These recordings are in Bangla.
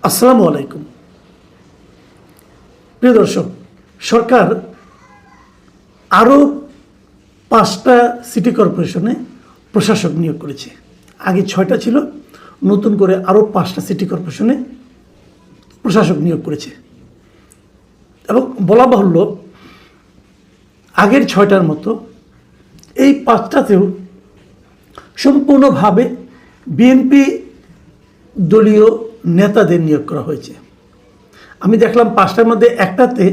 আসসালামু আলাইকুম। প্রিয় দর্শক, সরকার আরও 5টা সিটি কর্পোরেশনে প্রশাসক নিয়োগ করেছে। আগে 6টা ছিল, নতুন করে আরও 5টা সিটি কর্পোরেশনে প্রশাসক নিয়োগ করেছে। এবং বলা বাহুল্য, আগের 6টার মতো এই 5টাতেও সম্পূর্ণভাবে বিএনপি দলীয় নেতাদের নিয়োগ করা হয়েছে। আমি দেখলাম 5টার মধ্যে একটাতে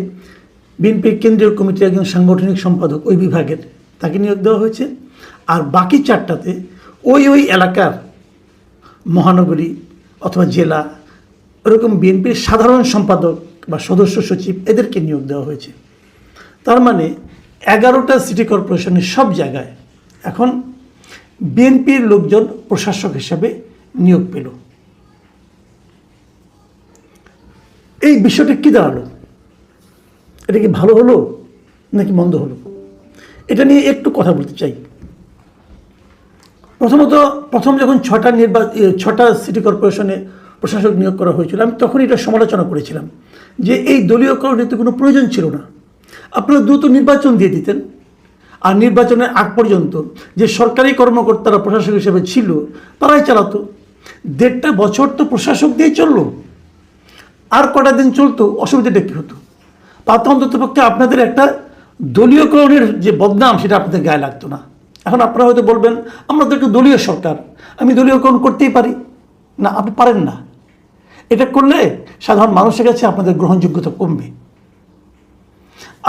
বিএনপির কেন্দ্রীয় কমিটির একজন সাংগঠনিক সম্পাদক ওই বিভাগের, তাকে নিয়োগ দেওয়া হয়েছে। আর বাকি 4টাতে ওই এলাকার মহানগরী অথবা জেলা এরকম বিএনপির সাধারণ সম্পাদক বা সদস্য সচিব এদেরকে নিয়োগ দেওয়া হয়েছে। তার মানে 11টা সিটি কর্পোরেশনের সব জায়গায় এখন বিএনপির লোকজন প্রশাসক হিসাবে নিয়োগ পেল। এই বিষয়টা কী দাঁড়ালো? এটা কি ভালো হলো নাকি মন্দ হলো? এটা নিয়ে একটু কথা বলতে চাই। প্রথম যখন 6টা সিটি কর্পোরেশনে প্রশাসক নিয়োগ করা হয়েছিল, আমি তখন এটা সমালোচনা করেছিলাম যে এই দলীয়করণের তো কোনো প্রয়োজন ছিল না। আপনারা দ্রুত নির্বাচন দিয়ে দিতেন, আর নির্বাচনের আগ পর্যন্ত যে সরকারি কর্মকর্তারা প্রশাসক হিসেবে ছিল তারাই চালাতো। 1.5 বছর তো প্রশাসক দিয়ে চললো, আর কটা দিন চলতো, অসুবিধাটা কী হতো? তাতে অন্তত পক্ষে আপনাদের একটা দলীয়করণের যে বদনাম সেটা আপনাদের গায়ে লাগতো না। এখন আপনারা হয়তো বলবেন, আমরা তো একটু দলীয় সরকার, আমি দলীয়করণ করতেই পারি না। আপনি পারেন না। এটা করলে সাধারণ মানুষের কাছে আপনাদের গ্রহণযোগ্যতা কমবে।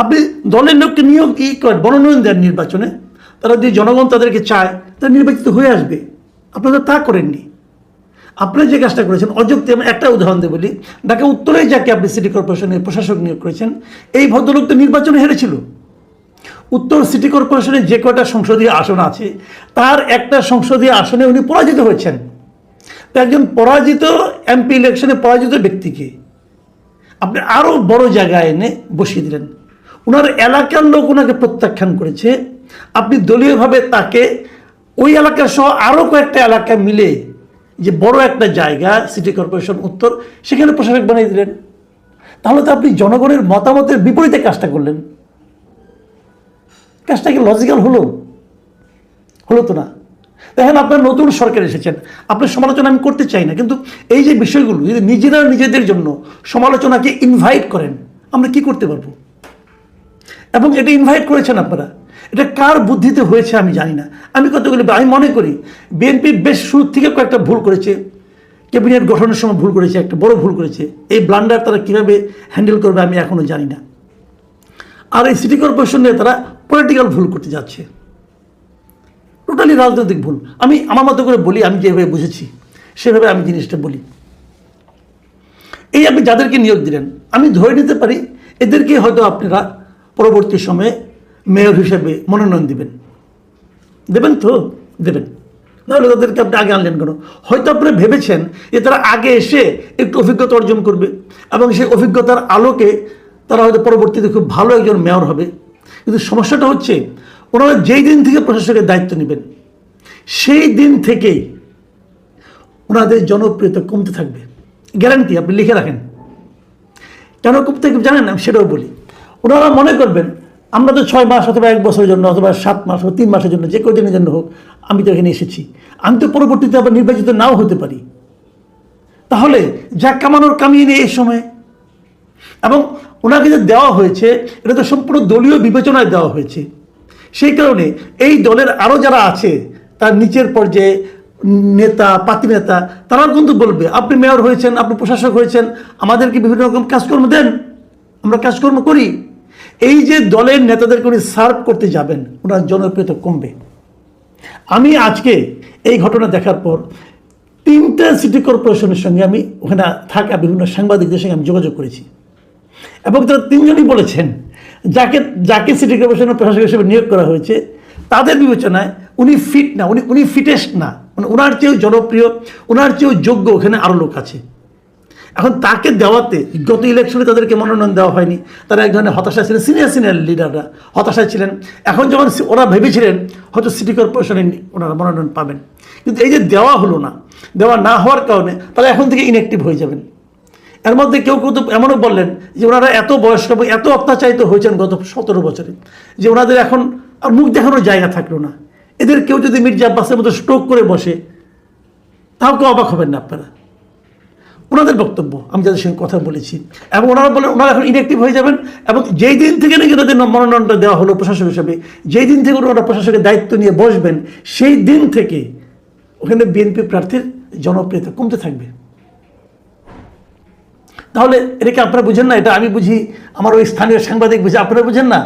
আপনি দলের লোককে নিয়োগ করেন, মনোনয়ন দেন নির্বাচনে, তারা যে জনগণ তাদেরকে চায় তারা নির্বাচিত হয়ে আসবে। আপনারা তা করেননি। আপনারা যে কাজটা করেছেন অযুক্তি। আমি একটা উদাহরণ দিয়ে বলি, ঢাকা উত্তরে যাকে আপনি সিটি কর্পোরেশনের প্রশাসক নিয়োগ করেছেন, এই ভদ্রলোক তো নির্বাচনে হেরেছিল। উত্তর সিটি কর্পোরেশনের যে কয়টা সংসদীয় আসন আছে তার একটা সংসদীয় আসনে উনি পরাজিত হয়েছেন। তো একজন পরাজিত এমপি ইলেকশনে পরাজিত ব্যক্তিকে আপনি আরও বড় জায়গায় এনে বসিয়ে দিলেন। ওনার এলাকার লোক ওনাকে প্রত্যাখ্যান করেছে, আপনি দলীয়ভাবে তাকে ওই এলাকা সহ আরও কয়েকটা এলাকা মিলে যে বড় একটা জায়গা সিটি কর্পোরেশন উত্তর, সেখানে প্রশাসক বানিয়ে দিলেন। তাহলে তো আপনি জনগণের মতামতের বিপরীতে কাজটা করলেন। কাজটা কি লজিক্যাল হলো? তো না। দেখেন, আপনার নতুন সরকার এসেছেন, আপনার সমালোচনা আমি করতে চাই না, কিন্তু এই যে বিষয়গুলো যদি নিজেরা নিজেদের জন্য সমালোচনাকে ইনভাইট করেন, আমরা কি করতে পারবো? এবং এটা ইনভাইট করেছেন আপনারা, এটা কার বুদ্ধিতে হয়েছে আমি জানি না। আমি আমি মনে করি বিএনপি বেশ শুরু থেকে কয়েকটা ভুল করেছে। ক্যাবিনেট গঠনের সময় ভুল করেছে, একটা বড় ভুল করেছে। এই ব্লান্ডার তারা কীভাবে হ্যান্ডেল করবে আমি এখনও জানি না। আর এই সিটি কর্পোরেশনে তারা পলিটিক্যাল ভুল করতে যাচ্ছে, টোটালি রাজনৈতিক ভুল। আমি আমার মতো করে বলি, আমি যেভাবে বুঝেছি সেভাবে আমি জিনিসটা বলি। এই আপনি যাদেরকে নিয়োগ দিলেন, আমি ধরে নিতে পারি এদেরকে হয়তো আপনারা পরবর্তী সময়ে মেয়র হিসেবে মনোনয়ন দেবেন তো দেবেন, নাহলে তাদেরকে আপনি আগে আনলেন কেন? হয়তো আপনারা ভেবেছেন যে তারা আগে এসে একটু অভিজ্ঞতা অর্জন করবে এবং সেই অভিজ্ঞতার আলোকে তারা হয়তো পরবর্তীতে খুব ভালো একজন মেয়র হবে। কিন্তু সমস্যাটা হচ্ছে, ওনারা যেই দিন থেকে প্রশাসকের দায়িত্ব নেবেন সেই দিন থেকেই ওনাদের জনপ্রিয়তা কমতে থাকবে, গ্যারান্টি। আপনি লিখে রাখেন। কেন কমতে থাকবে জানেন? আমি সেটাও বলি। ওনারা মনে করবেন আমরা তো 6 মাস অথবা 1 বছরের জন্য অথবা 7 মাস অথবা 3 মাসের জন্য, যে কদিনের জন্য হোক, আমি তো এখানে এসেছি, আমি তো পরবর্তীতে আবার নির্বাচিত নাও হতে পারি। তাহলে যা কামানোর কামিয়ে নিয়ে এই সময়। এবং ওনাকে যে দেওয়া হয়েছে এটা তো সম্পূর্ণ দলীয় বিবেচনায় দেওয়া হয়েছে। সেই কারণে এই দলের আরও যারা আছে তার নিচের পর্যায়ে নেতা, পাতি নেতা, তারাও কিন্তু বলবে আপনি মেয়র হয়েছেন, আপনি প্রশাসক হয়েছেন, আমাদেরকে বিভিন্ন রকম কাজকর্ম দেন, আমরা কাজকর্ম করি। এই যে দলের নেতাদেরকে উনি সার্ভ করতে যাবেন, ওনার জনপ্রিয়তা কমবে। আমি আজকে এই ঘটনা দেখার পর 3টা সিটি কর্পোরেশনের সঙ্গে আমি ওখানে থাকা বিভিন্ন সাংবাদিকদের সঙ্গে আমি যোগাযোগ করেছি, এবং তারা 3জনই বলেছেন যাকে সিটি কর্পোরেশনের প্রশাসক হিসেবে নিয়োগ করা হয়েছে তাদের বিবেচনায় উনি ফিট না, উনি ফিটেস্ট না। মানে ওনার চেয়েও জনপ্রিয়, ওনার চেয়েও যোগ্য ওখানে আরও লোক আছে। এখন তাকে দেওয়াতে গত ইলেকশনে তাদেরকে মনোনয়ন দেওয়া হয়নি, তারা এক ধরনের হতাশায় ছিলেন, সিনিয়র লিডাররা হতাশায় ছিলেন। এখন যখন ওরা ভেবেছিলেন হয়তো সিটি কর্পোরেশনে ওনারা মনোনয়ন পাবেন, কিন্তু এই যে দেওয়া হলো না, দেওয়া না হওয়ার কারণে তারা এখন থেকে ইনঅ্যাক্টিভ হয়ে যাবেন। এর মধ্যে কেউ কেউ তো এমনও বললেন যে ওনারা এত বয়স্ক এবং এত অত্যাচারিত হয়েছেন গত 17 বছরে যে ওনাদের এখন আর মুখ দেখানোর জায়গা থাকলো না। এদের কেউ যদি মির্জা আব্বাসের মতো স্ট্রোক করে বসে তাও কেউ অবাক হবেন না আপনারা। ওনাদের বক্তব্য আমি যাদের সঙ্গে কথা বলেছি, এবং ওনারা বলেন ওনারা এখন ইনঅ্যাক্টিভ হয়ে যাবেন, এবং যেই দিন থেকে নাকি ওনাদের মনোনয়নটা দেওয়া হলো প্রশাসক হিসেবে, যেই দিন থেকে ওনারা প্রশাসকের দায়িত্ব নিয়ে বসবেন, সেই দিন থেকে ওখানে বিএনপি প্রার্থীর জনপ্রিয়তা কমতে থাকবে। তাহলে এটাকে আপনারা বুঝেন না? এটা আমি বুঝি, আমার ওই স্থানীয় সাংবাদিক বুঝে, আপনারা বুঝেন না?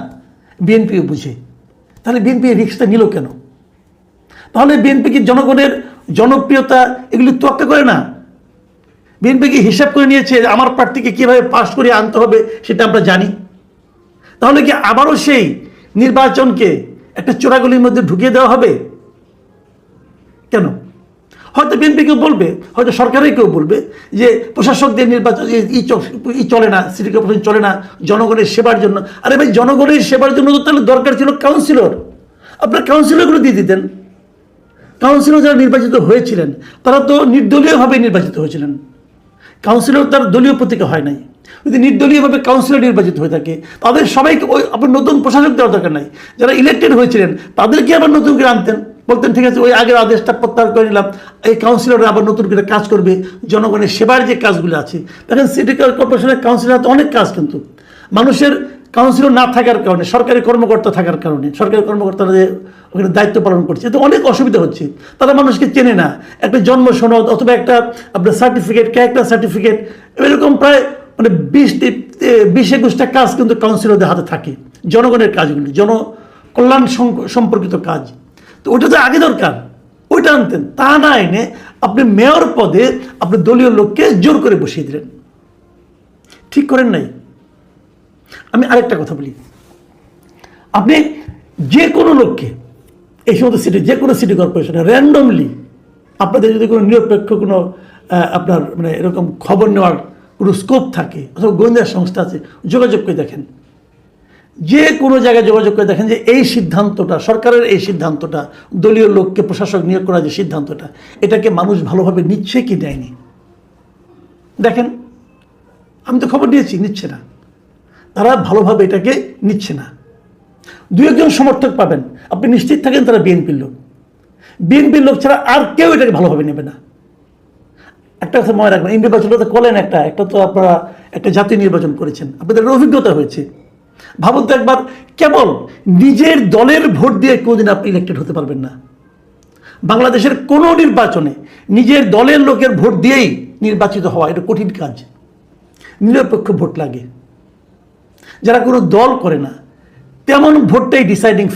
বিএনপিও বুঝে। তাহলে বিএনপি রিস্কটা নিল কেন? তাহলে বিএনপি কি জনগণের জনপ্রিয়তা এগুলি তোয়াক্কা করে না? বিএনপি কি হিসাব করে নিয়েছে আমার প্রার্থীকে কীভাবে পাশ করে আনতে হবে সেটা আমরা জানি? তাহলে কি আবারও সেই নির্বাচনকে একটা চোরাগুলির মধ্যে ঢুকিয়ে দেওয়া হবে? কেন? হয়তো বিএনপি কেউ বলবে, হয়তো সরকারের কেউ বলবে যে প্রশাসকদের নির্বাচন চলে না, সিটি কর্পোরেশন চলে না জনগণের সেবার জন্য। আরে ভাই, জনগণের সেবার জন্য তো তাহলে দরকার ছিল কাউন্সিলর। আপনার কাউন্সিলরগুলো দিয়ে দিতেন। কাউন্সিলর যারা নির্বাচিত হয়েছিলেন তারা তো নির্দলীয়ভাবে নির্বাচিত হয়েছিলেন। কাউন্সিলর তার দলীয় প্রতীকে হয় নাই। যদি নির্দলীয়ভাবে কাউন্সিলর নির্বাচিত হয়ে থাকে তাদের সবাইকে ওই আপনার নতুন প্রশাসক দেওয়ার দরকার নাই। যারা ইলেক্টেড হয়েছিলেন তাদেরকে আবার নতুন করে আনতেন, বলতেন ঠিক আছে ওই আগের আদেশটা প্রত্যাহার করে নিলাম, এই কাউন্সিলররা আবার নতুন করে কাজ করবে, জনগণের সেবার যে কাজগুলো আছে। দেখেন সিটি কর্পোরেশনের কাউন্সিলর তো অনেক কাজ, কিন্তু মানুষের কাউন্সিলর না থাকার কারণে, সরকারি কর্মকর্তা থাকার কারণে, সরকারি কর্মকর্তারা যে ওখানে দায়িত্ব পালন করছে এতে অনেক অসুবিধা হচ্ছে। তারা মানুষকে চেনে না। একটা জন্ম সনদ অথবা একটা আপনার সার্টিফিকেট, ক্যারেক্টার সার্টিফিকেট, এরকম প্রায় মানে 20-21টা কাজ কিন্তু কাউন্সিলরদের হাতে থাকে, জনগণের কাজগুলি, জনকল্যাণ সম্পর্কিত কাজ। তো ওটা তো আগে দরকার, ওইটা আনতেন। তা না এনে আপনি মেয়র পদে আপনি দলীয় লোককে জোর করে বসিয়ে দিলেন। ঠিক করেন নাই। আমি আরেকটা কথা বলি, আপনি যে কোনো লোককে এই সমস্ত সিটি, যে কোনো সিটি কর্পোরেশনে র্যান্ডমলি আপনাদের যদি কোনো নিরপেক্ষ কোনো আপনার মানে এরকম খবর নেওয়ার কোনো স্কোপ থাকে অথবা গোয়েন্দা সংস্থা আছে, যোগাযোগ করে দেখেন, যে কোনো জায়গায় যোগাযোগ করে দেখেন যে এই সিদ্ধান্তটা, সরকারের এই সিদ্ধান্তটা, দলীয় লোককে প্রশাসক নিয়োগ করার যে সিদ্ধান্তটা, এটাকে মানুষ ভালোভাবে নিচ্ছে কি নেয়নি দেখেন। আমি তো খবর নিয়েছি, নিচ্ছে না, তারা ভালোভাবে এটাকে নিচ্ছে না। 2-1জন সমর্থক পাবেন, আপনি নিশ্চিত থাকেন তারা বিএনপির লোক। বিএনপির লোক ছাড়া আর কেউ এটাকে ভালোভাবে নেবে না। একটা কথা মনে রাখবেন, এই নির্বাচনটা তো করলেন একটা তো আপনারা একটা জাতীয় নির্বাচন করেছেন, আপনাদের অভিজ্ঞতা হয়েছে। ভাবুন তো একবার, কেবল নিজের দলের ভোট দিয়ে কোনোদিন আপনি ইলেক্টেড হতে পারবেন না। বাংলাদেশের কোনো নির্বাচনে নিজের দলের লোকের ভোট দিয়েই নির্বাচিত হওয়া এটা কঠিন কাজ। নিরপেক্ষ ভোট লাগে, যারা কোনো দল করে না তেমন ভোটটাই ডিসাইডিং ফ্যাক্টর।